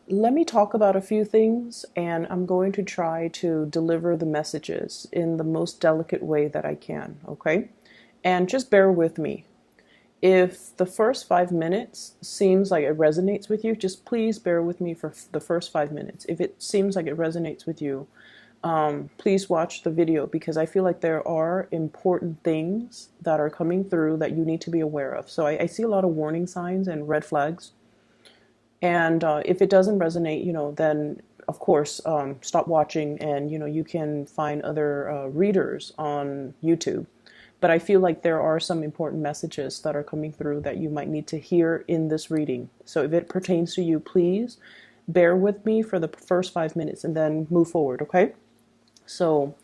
Let me talk about a few things, and I'm going to try to deliver the messages in the most delicate way that I can, okay? And just bear with me. If the first 5 minutes seems like it resonates with you, just please bear with me for the first 5 minutes. If it seems like it resonates with you, please watch the video because I feel like there are important things that are coming through that you need to be aware of. So I see a lot of warning signs and red flags. And if it doesn't resonate, then of course, stop watching and, you can find other readers on YouTube. But I feel like there are some important messages that are coming through that you might need to hear in this reading. So if it pertains to you, please bear with me for the first 5 minutes and then move forward, okay? So,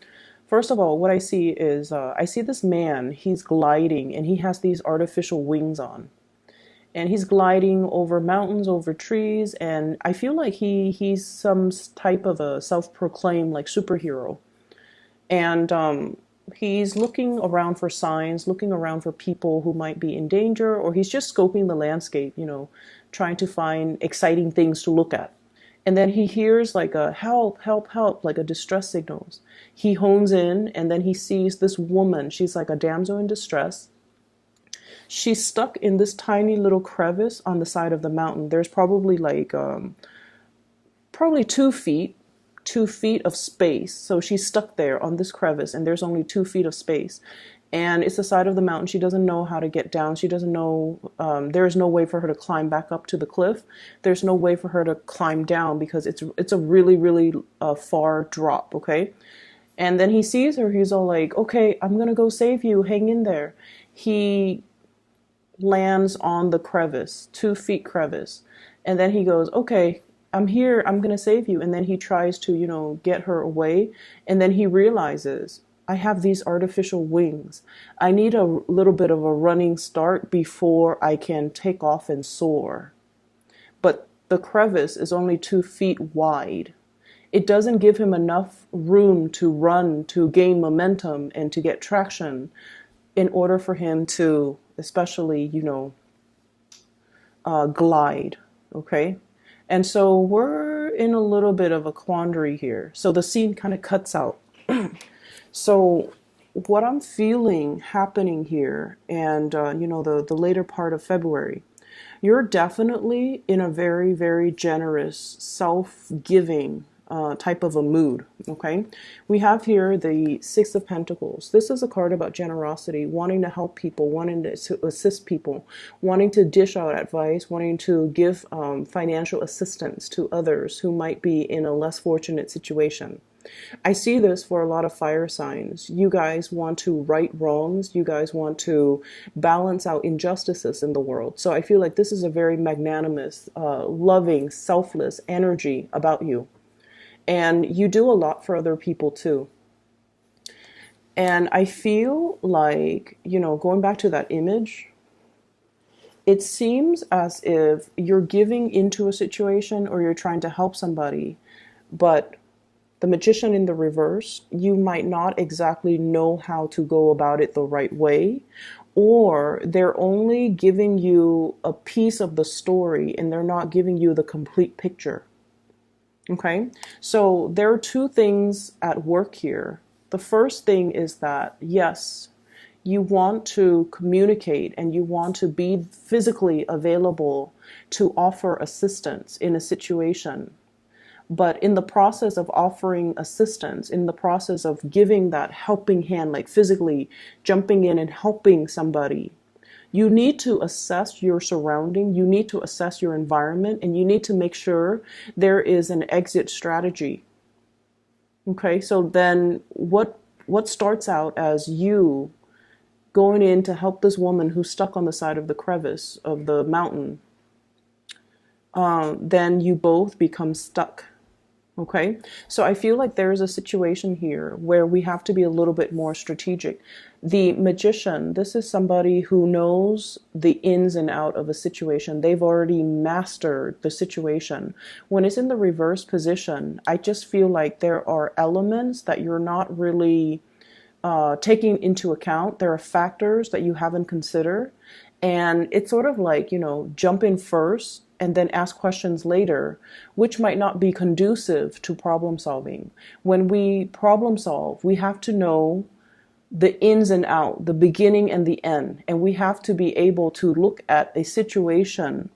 first of all, what I see is I see this man, he's gliding and he has these artificial wings on. And he's gliding over mountains, over trees, and I feel like he's some type of a self-proclaimed like superhero. And he's looking around for signs, looking around for people who might be in danger, or he's just scoping the landscape, trying to find exciting things to look at. And then he hears like a help, help, help, like a distress signals. He hones in and then he sees this woman. She's like a damsel in distress. She's stuck in this tiny little crevice on the side of the mountain. There's probably like probably 2 feet, 2 feet of space. So she's stuck there on this crevice, and there's only 2 feet of space. And it's the side of the mountain. She doesn't know how to get down. She doesn't know. There's no way for her to climb back up to the cliff. There's no way for her to climb down because it's a really really far drop. Okay. And then he sees her. He's all like, "Okay, I'm gonna go save you. Hang in there." He lands on the crevice, 2 feet crevice. And then he goes, okay, I'm here, I'm gonna save you. And then he tries to, get her away. And then he realizes, I have these artificial wings. I need a little bit of a running start before I can take off and soar. But the crevice is only 2 feet wide. It doesn't give him enough room to run, to gain momentum, and to get traction in order for him to, especially, glide. Okay. And so we're in a little bit of a quandary here. So the scene kind of cuts out. So what I'm feeling happening here, and the later part of February, you're definitely in a very, very generous, self-giving type of a mood. Okay, we have here the Six of Pentacles. This is a card about generosity, wanting to help people, wanting to assist people, wanting to dish out advice, wanting to give financial assistance to others who might be in a less fortunate situation. I see this for a lot of fire signs. You guys want to right wrongs. You guys want to balance out injustices in the world. So I feel like this is a very magnanimous, loving, selfless energy about you. And you do a lot for other people too. And I feel like, going back to that image, it seems as if you're giving into a situation or you're trying to help somebody, but the Magician in the reverse, you might not exactly know how to go about it the right way, or they're only giving you a piece of the story and they're not giving you the complete picture. Okay, so there are two things at work here. The first thing is that, yes, you want to communicate and you want to be physically available to offer assistance in a situation. But in the process of offering assistance, in the process of giving that helping hand, like physically jumping in and helping somebody, you need to assess your surrounding, you need to assess your environment, and you need to make sure there is an exit strategy. Okay, so then what starts out as you going in to help this woman who's stuck on the side of the crevice of the mountain, then you both become stuck. Okay, so I feel like there's a situation here where we have to be a little bit more strategic. The Magician, this is somebody who knows the ins and out of a situation. They've already mastered the situation. When it's in the reverse position, I just feel like there are elements that you're not really taking into account. There are factors that you haven't considered. And it's sort of like, jump in first and then ask questions later, which might not be conducive to problem solving. When we problem solve, we have to know the ins and out, the beginning and the end, and we have to be able to look at a situation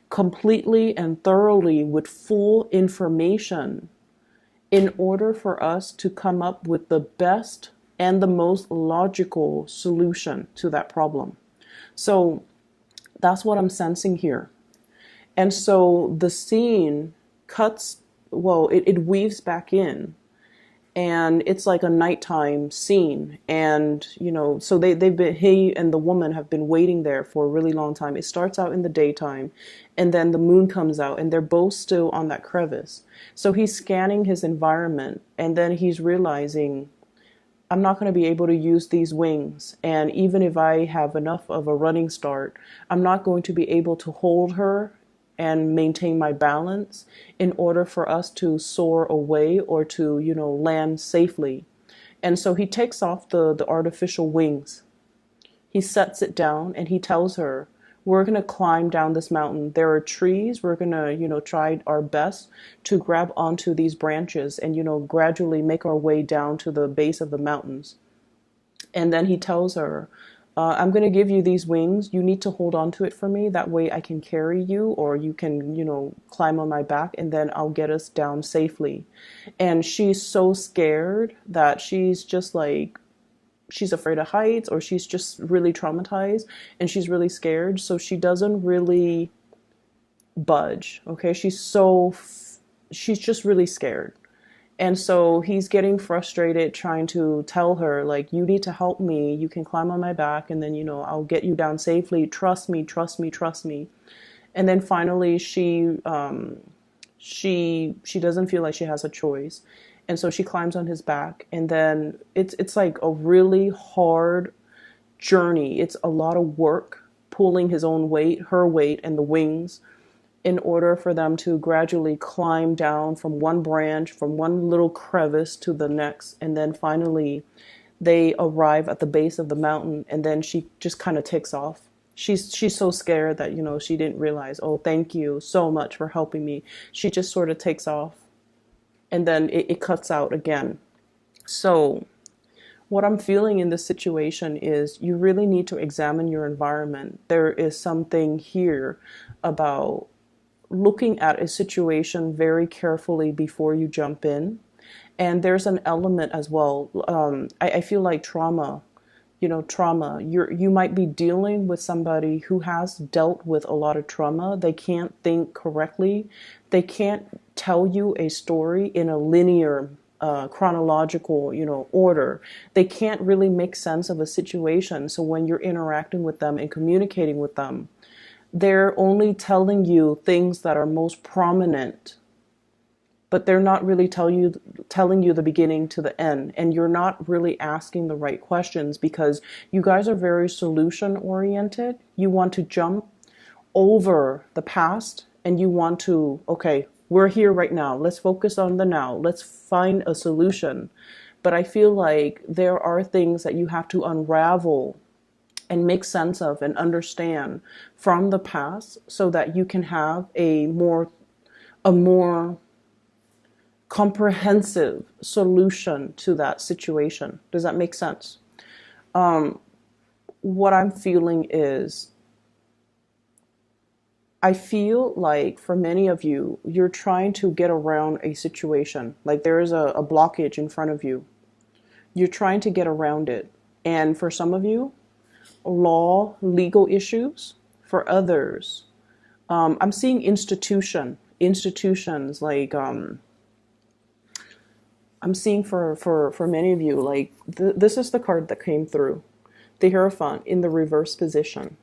completely and thoroughly with full information in order for us to come up with the best and the most logical solution to that problem. So that's what I'm sensing here. And so the scene cuts, well, it weaves back in, and it's like a nighttime scene. And, so he and the woman have been waiting there for a really long time. It starts out in the daytime, and then the moon comes out, and they're both still on that crevice. So he's scanning his environment, and then he's realizing, I'm not going to be able to use these wings. And even if I have enough of a running start, I'm not going to be able to hold her and maintain my balance in order for us to soar away or to, land safely. And so he takes off the artificial wings. He sets it down and he tells her, we're going to climb down this mountain. There are trees. We're going to, try our best to grab onto these branches and, gradually make our way down to the base of the mountains. And then he tells her, I'm going to give you these wings. You need to hold on to it for me. That way I can carry you, or you can, climb on my back, and then I'll get us down safely. And she's so scared that she's just like, she's afraid of heights, or she's just really traumatized and she's really scared. So she doesn't really budge. Okay. She's just really scared. And so he's getting frustrated trying to tell her, like, you need to help me. You can climb on my back, and then, I'll get you down safely. Trust me, trust me, trust me. And then finally she doesn't feel like she has a choice. And so she climbs on his back, and then it's like a really hard journey. It's a lot of work pulling his own weight, her weight, and the wings in order for them to gradually climb down from one branch, from one little crevice to the next. And then finally they arrive at the base of the mountain, and then she just kind of takes off. She's so scared that, she didn't realize, oh, thank you so much for helping me. She just sort of takes off, and then it cuts out again. So what I'm feeling in this situation is you really need to examine your environment. There is something here about looking at a situation very carefully before you jump in. And there's an element as well. I feel like trauma, you might be dealing with somebody who has dealt with a lot of trauma. They can't think correctly. They can't tell you a story in a linear chronological, order. They can't really make sense of a situation. So when you're interacting with them and communicating with them, they're only telling you things that are most prominent, but they're not really telling you the beginning to the end. And you're not really asking the right questions because you guys are very solution oriented. You want to jump over the past, and you want to, okay, we're here right now. Let's focus on the now. Let's find a solution. But I feel like there are things that you have to unravel and make sense of and understand from the past so that you can have a more comprehensive solution to that situation. Does that make sense? What I'm feeling is, I feel like for many of you, you're trying to get around a situation. Like there is a blockage in front of you. You're trying to get around it. And for some of you, legal issues. For others, I'm seeing institutions like, I'm seeing for many of you, like this is the card that came through, the Hierophant in the reverse position.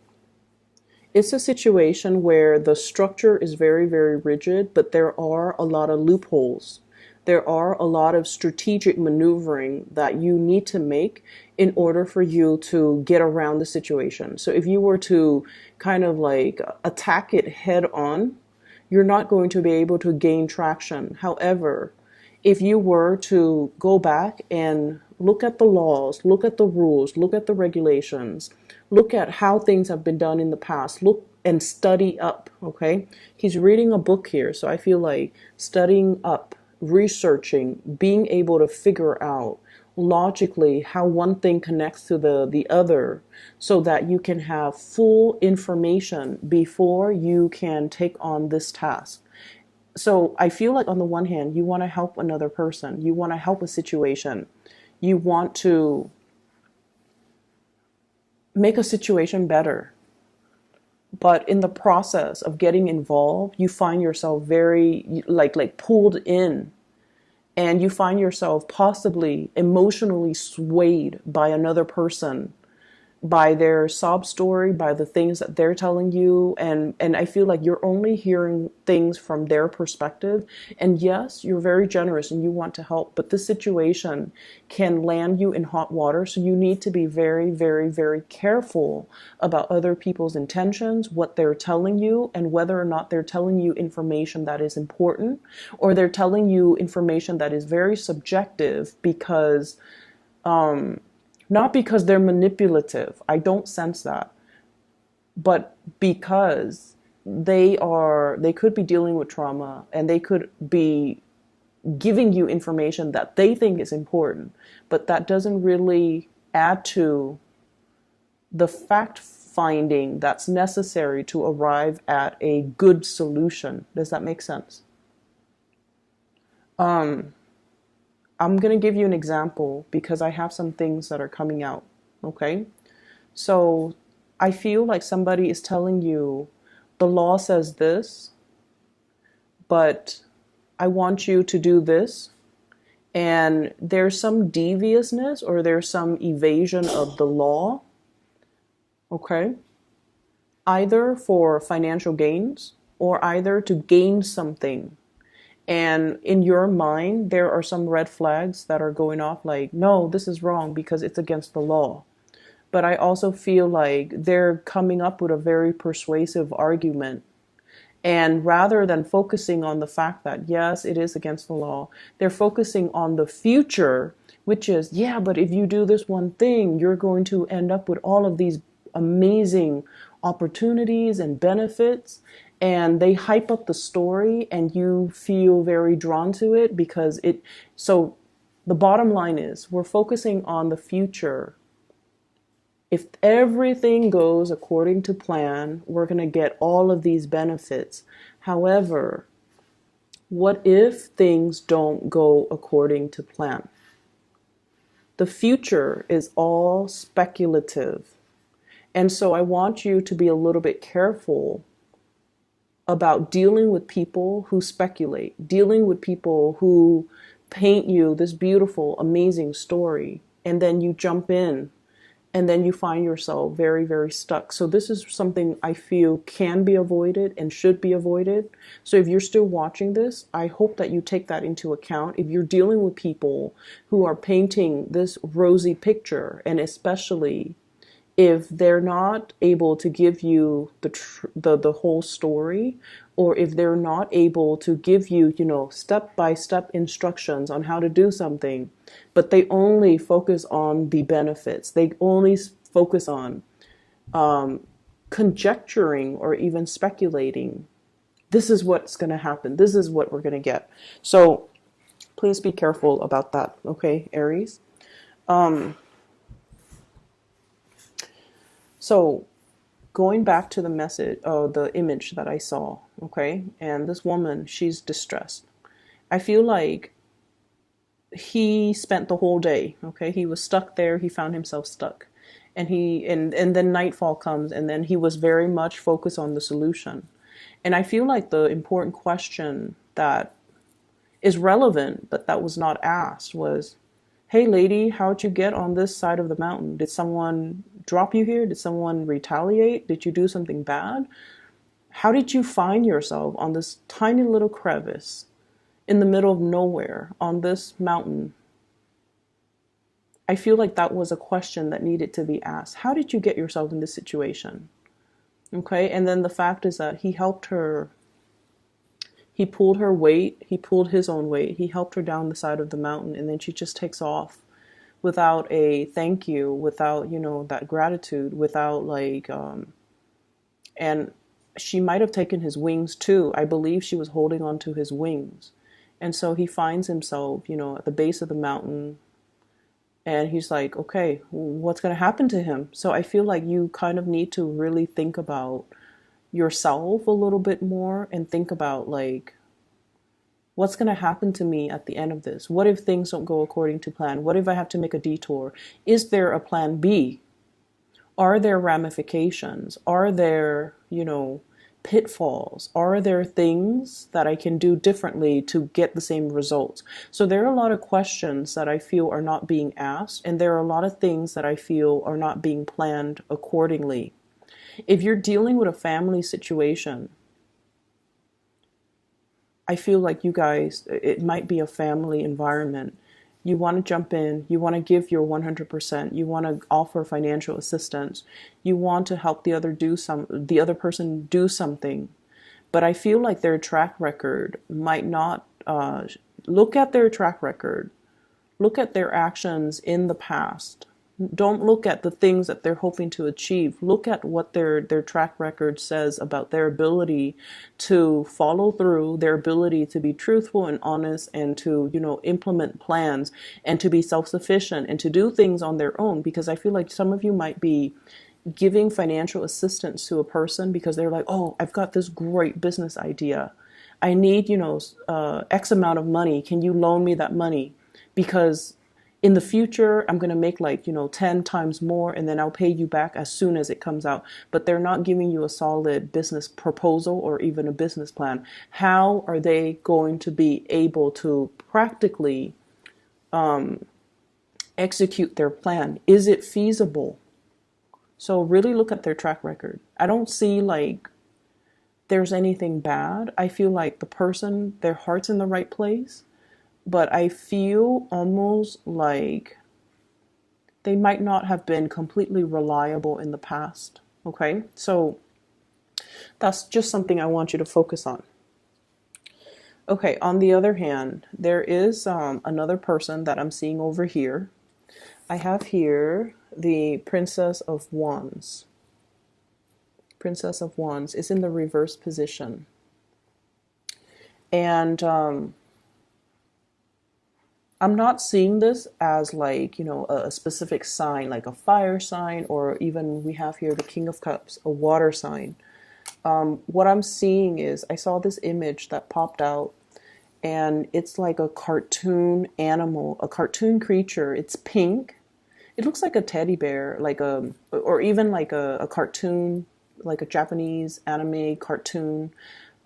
It's a situation where the structure is very, very rigid, but there are a lot of loopholes. There are a lot of strategic maneuvering that you need to make in order for you to get around the situation. So if you were to kind of like attack it head on, you're not going to be able to gain traction. However, if you were to go back and look at the laws, look at the rules, look at the regulations, look at how things have been done in the past, look and study up, okay? He's reading a book here, so I feel like studying up, researching, being able to figure out logically how one thing connects to the other so that you can have full information before you can take on this task. So I feel like on the one hand, you want to help another person, you want to help a situation, you want to make a situation better. But in the process of getting involved, you find yourself very like pulled in, and you find yourself possibly emotionally swayed by another person, by their sob story, by the things that they're telling you. And I feel like you're only hearing things from their perspective. And yes, you're very generous and you want to help, but this situation can land you in hot water. So you need to be very, very, very careful about other people's intentions, what they're telling you, and whether or not they're telling you information that is important, or they're telling you information that is very subjective because not because they're manipulative. I don't sense that. But because they could be dealing with trauma, and they could be giving you information that they think is important, but that doesn't really add to the fact finding that's necessary to arrive at a good solution. Does that make sense? I'm going to give you an example because I have some things that are coming out. Okay? So I feel like somebody is telling you the law says this, but I want you to do this. And there's some deviousness or there's some evasion of the law. Okay? Either for financial gains or either to gain something. And in your mind, there are some red flags that are going off like, no, this is wrong because it's against the law. But I also feel like they're coming up with a very persuasive argument. And rather than focusing on the fact that, yes, it is against the law, they're focusing on the future, which is, yeah, but if you do this one thing, you're going to end up with all of these amazing opportunities and benefits. And they hype up the story and you feel very drawn to it because so the bottom line is we're focusing on the future. If everything goes according to plan, we're going to get all of these benefits. However, what if things don't go according to plan? The future is all speculative. And so I want you to be a little bit careful about dealing with people who speculate, dealing with people who paint you this beautiful, amazing story, and then you jump in and then you find yourself very, very stuck. So this is something I feel can be avoided and should be avoided. So if you're still watching this, I hope that you take that into account. If you're dealing with people who are painting this rosy picture, and especially if they're not able to give you the whole story, or if they're not able to give you, step-by-step instructions on how to do something, but they only focus on the benefits, they only focus on conjecturing or even speculating, this is what's going to happen, this is what we're going to get. So please be careful about that, okay, Aries? So going back to the message, the image that I saw, okay, and this woman, she's distressed. I feel like he spent the whole day, okay, he was stuck there, he found himself stuck, and then nightfall comes, and then he was very much focused on the solution. And I feel like the important question that is relevant, but that was not asked was, hey lady, how'd you get on this side of the mountain? Did someone drop you here? Did someone retaliate? Did you do something bad? How did you find yourself on this tiny little crevice in the middle of nowhere on this mountain? I feel like that was a question that needed to be asked. How did you get yourself in this situation? Okay, and then the fact is that he helped her. He pulled her weight, he pulled his own weight, he helped her down the side of the mountain, and then she just takes off without a thank you, without, that gratitude, without and she might have taken his wings too. I believe she was holding on to his wings. And so he finds himself, at the base of the mountain, and he's like, okay, what's going to happen to him? So I feel like you kind of need to really think about yourself a little bit more and think about, like, what's going to happen to me at the end of this? What if things don't go according to plan? What if I have to make a detour? Is there a plan B? Are there ramifications? Are there, pitfalls? Are there things that I can do differently to get the same results? So there are a lot of questions that I feel are not being asked, and there are a lot of things that I feel are not being planned accordingly. If you're dealing with a family situation, I feel like you guys, it might be a family environment. You want to jump in, you want to give your 100%, you want to offer financial assistance, you want to help the other person do something. But I feel like their track record might not, look at their track record, look at their actions in the past. Don't look at the things that they're hoping to achieve. Look at what their track record says about their ability to follow through, their ability to be truthful and honest, and to, implement plans, and to be self-sufficient, and to do things on their own. Because I feel like some of you might be giving financial assistance to a person because they're like, oh, I've got this great business idea. I need, X amount of money. Can you loan me that money? Because in the future, I'm going to make, like, 10 times more, and then I'll pay you back as soon as it comes out. But they're not giving you a solid business proposal or even a business plan. How are they going to be able to practically execute their plan? Is it feasible? So really look at their track record. I don't see like there's anything bad. I feel like the person, their heart's in the right place, but I feel almost like they might not have been completely reliable in the past. Okay, so that's just something I want you to focus on. Okay, on the other hand, there is another person that I'm seeing over here. I have here the Princess of Wands. Princess of Wands is in the reverse position. And I'm not seeing this as like, a specific sign, like a fire sign, or even we have here the King of Cups, a water sign. What I'm seeing is I saw this image that popped out, and it's like a cartoon animal, a cartoon creature. It's pink. It looks like a teddy bear, or even like a cartoon, like a Japanese anime cartoon,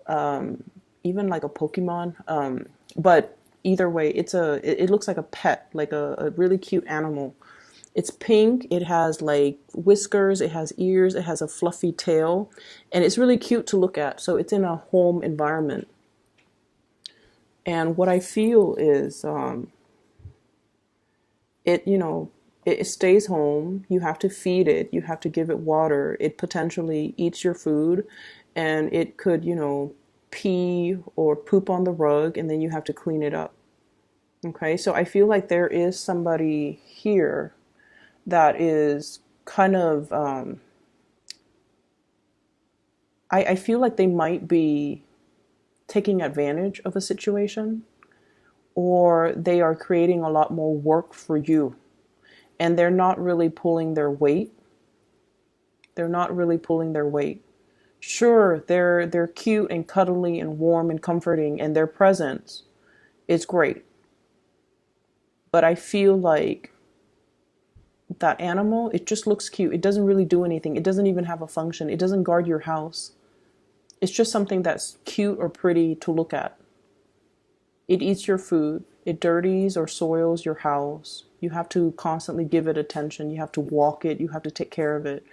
even like a Pokemon. But either way, it looks like a pet, like a really cute animal. It's pink. It has like whiskers. It has ears. It has a fluffy tail, and it's really cute to look at. So it's in a home environment. And what I feel is, it, it stays home. You have to feed it. You have to give it water. It potentially eats your food, and it could, pee or poop on the rug, and then you have to clean it up. Okay, so I feel like there is somebody here that is kind of, I feel like they might be taking advantage of a situation, or they are creating a lot more work for you, and they're not really pulling their weight. They're not really pulling their weight. Sure, they're cute and cuddly and warm and comforting, and their presence is great. But I feel like that animal, it just looks cute. It doesn't really do anything. It doesn't even have a function. It doesn't guard your house. It's just something that's cute or pretty to look at. It eats your food. It dirties or soils your house. You have to constantly give it attention. You have to walk it. You have to take care of it.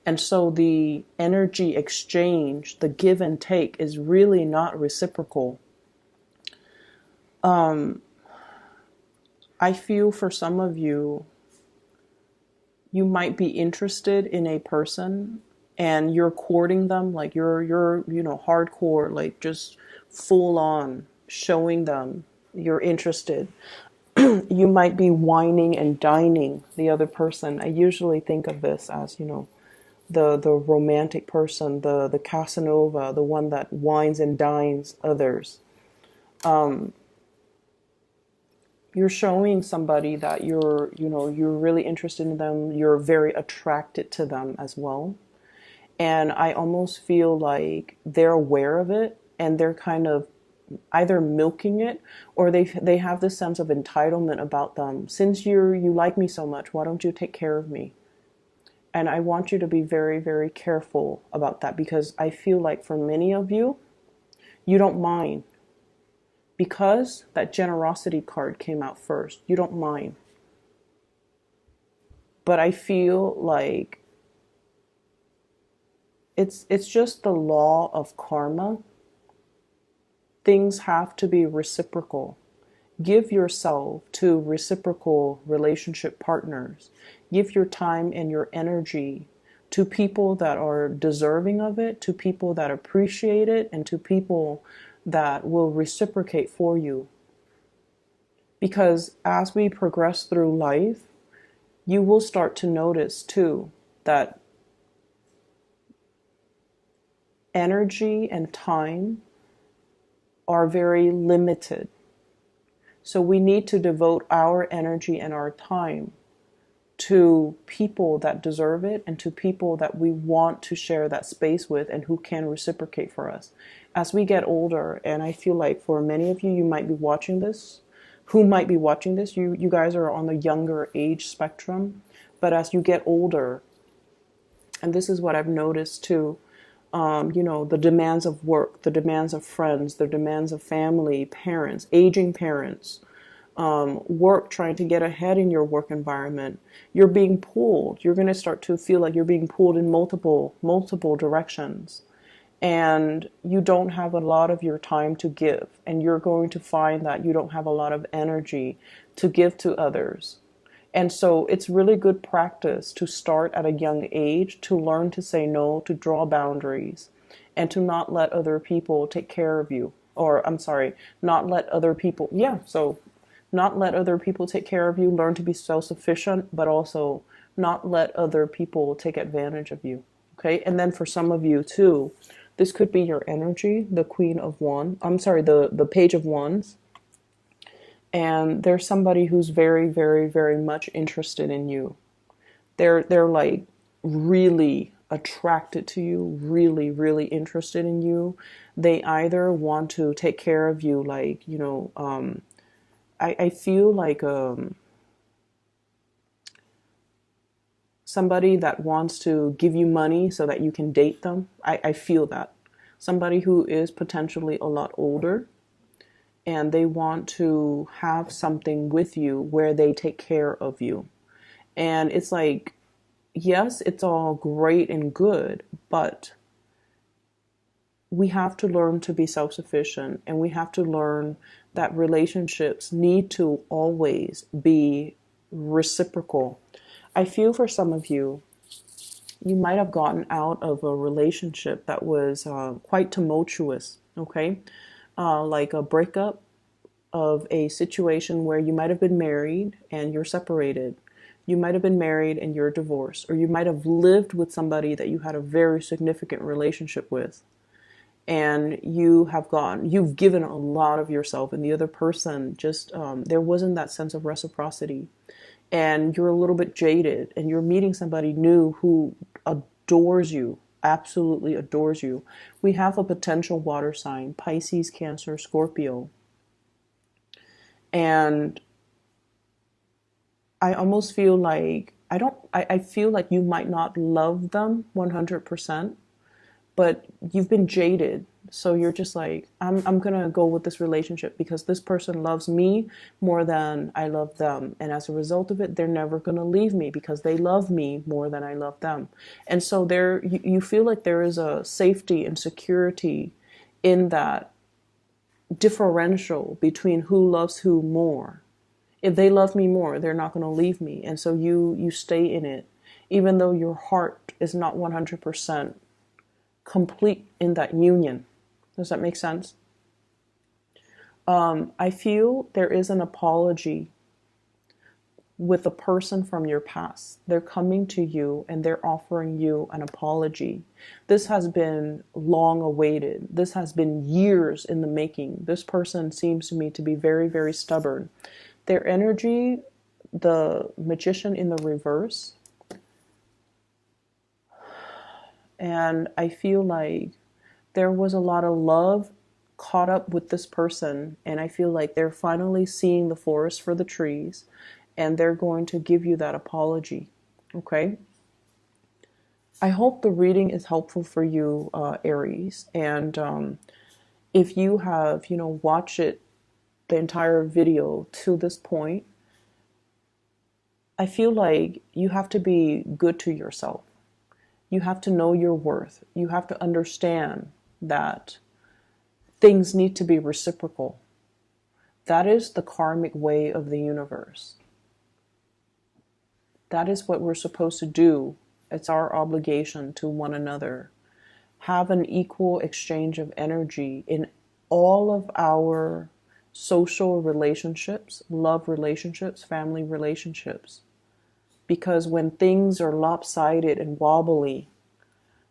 And so the energy exchange, the give and take, is really not reciprocal. I feel for some of you, you might be interested in a person and you're courting them, like you're hardcore, like just full on showing them you're interested. You might be whining and dining the other person. I usually think of this as, the romantic person, the Casanova, the one that wines and dines others. You're showing somebody that you're really interested in them, you're very attracted to them as well. And I almost feel like they're aware of it and they're kind of either milking it, or they have this sense of entitlement about them. Since you like me so much, why don't you take care of me? And I want you to be very, very careful about that, because I feel like for many of you, you don't mind, because that generosity card came out first. You don't mind. But I feel like it's just the law of karma. Things have to be reciprocal. Give yourself to reciprocal relationship partners. Give your time and your energy to people that are deserving of it, to people that appreciate it, and to people that will reciprocate for you. Because as we progress through life, you will start to notice too that energy and time are very limited. So we need to devote our energy and our time to people that deserve it, and to people that we want to share that space with and who can reciprocate for us. As we get older, and I feel like for many of you, you might be watching this, you guys are on the younger age spectrum. But as you get older, and this is what I've noticed too, the demands of work, the demands of friends, the demands of family, parents, aging parents, work, trying to get ahead in your work environment, you're being pulled. You're going to start to feel like you're being pulled in multiple directions. And you don't have a lot of your time to give. And you're going to find that you don't have a lot of energy to give to others. And so it's really good practice to start at a young age, to learn to say no, to draw boundaries, and to not let other people take care of you. Or, I'm sorry, not let other people, not let other people take care of you. Learn to be self-sufficient, but also not let other people take advantage of you. Okay? And then for some of you too, this could be your energy, the Queen of Wands. I'm sorry, the Page of Wands. And there's somebody who's very, very, very much interested in you. They're like really attracted to you, really, really interested in you. They either want to take care of you, like, I feel like somebody that wants to give you money so that you can date them. I feel that. Somebody who is potentially a lot older, and they want to have something with you where they take care of you. And it's like, yes, it's all great and good, but we have to learn to be self-sufficient, and we have to learn that relationships need to always be reciprocal. I feel for some of you, you might have gotten out of a relationship that was quite tumultuous, okay? Like a breakup of a situation where you might have been married and you're separated. You might have been married and you're divorced, or you might have lived with somebody that you had a very significant relationship with, and you've given a lot of yourself, and the other person just, there wasn't that sense of reciprocity, and you're a little bit jaded, and you're meeting somebody new who adores you, absolutely adores you. We have a potential water sign, Pisces, Cancer, Scorpio. And I almost feel like, I feel like you might not love them 100%, but you've been jaded. So you're just like, I'm going to go with this relationship because this person loves me more than I love them. And as a result of it, they're never going to leave me because they love me more than I love them. And so you feel like there is a safety and security in that differential between who loves who more. If they love me more, they're not going to leave me. And so you stay in it, even though your heart is not 100% complete in that union. Does that make sense? I feel there is an apology with a person from your past. They're coming to you and they're offering you an apology. This has been long awaited. This has been years in the making. This person seems to me to be very, very stubborn. Their energy, the magician in the reverse, and I feel like there was a lot of love caught up with this person, and I feel like they're finally seeing the forest for the trees, and they're going to give you that apology. Okay? I hope the reading is helpful for you, Aries. And if you have, watched it, the entire video to this point, I feel like you have to be good to yourself. You have to know your worth. You have to understand that things need to be reciprocal. That is the karmic way of the universe. That is what we're supposed to do. It's our obligation to one another. Have an equal exchange of energy in all of our social relationships, love relationships, family relationships. Because when things are lopsided and wobbly,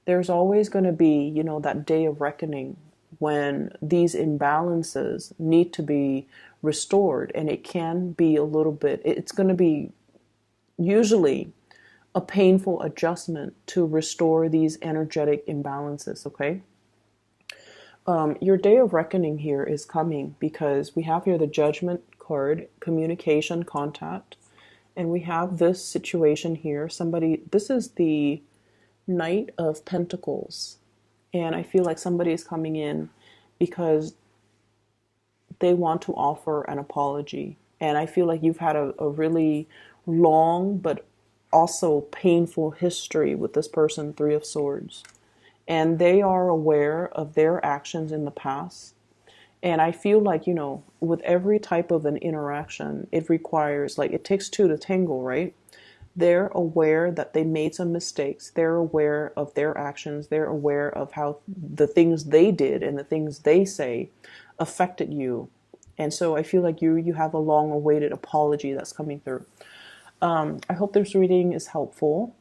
there's always going to be, that day of reckoning when these imbalances need to be restored. And it can be a little bit, it's going to be usually a painful adjustment to restore these energetic imbalances, okay? Your day of reckoning here is coming because we have here the Judgment card, communication, contact, and we have this situation here. This is the Knight of Pentacles, and I feel like somebody is coming in because they want to offer an apology. And I feel like you've had a really long but also painful history with this person, Three of Swords. And they are aware of their actions in the past. And I feel like, with every type of an interaction, it requires, like, it takes two to tango, right? They're aware that they made some mistakes. They're aware of their actions. They're aware of how the things they did and the things they say affected you. And so I feel like you have a long awaited apology that's coming through. I hope this reading is helpful.